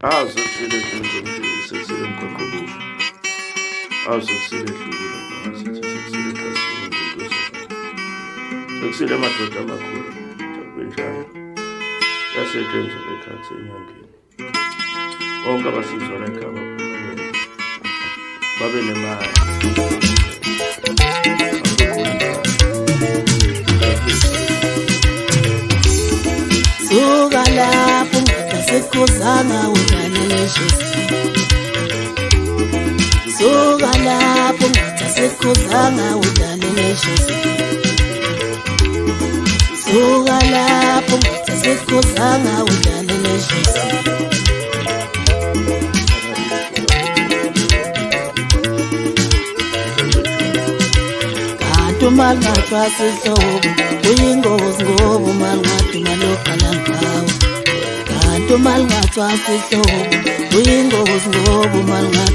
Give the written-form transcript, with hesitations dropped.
Sekusele dlule sekusele emgwaqo-busha. Sekusele edlule sithi sekusele ekhasini ngoNtozana. Sekusele amadoda amakhulu benjalo. Yasetshenzwa ekhaya kusenyangeni. Bonke abasizwa la ekhaya baphumelele. Babe nemali. Suka lapho ungasekhuzanga udlalelesho. Suka lapho ungasekhuzanga udlalelesho. Suka lapho ungasekhuzanga udlalelesho. Kanti umalungathwa sihlobo uyingozi ngoba umalungathwa malokhala ngawo. Kanti umalungathwa sihlobo uyingozi ngoba umalungathwa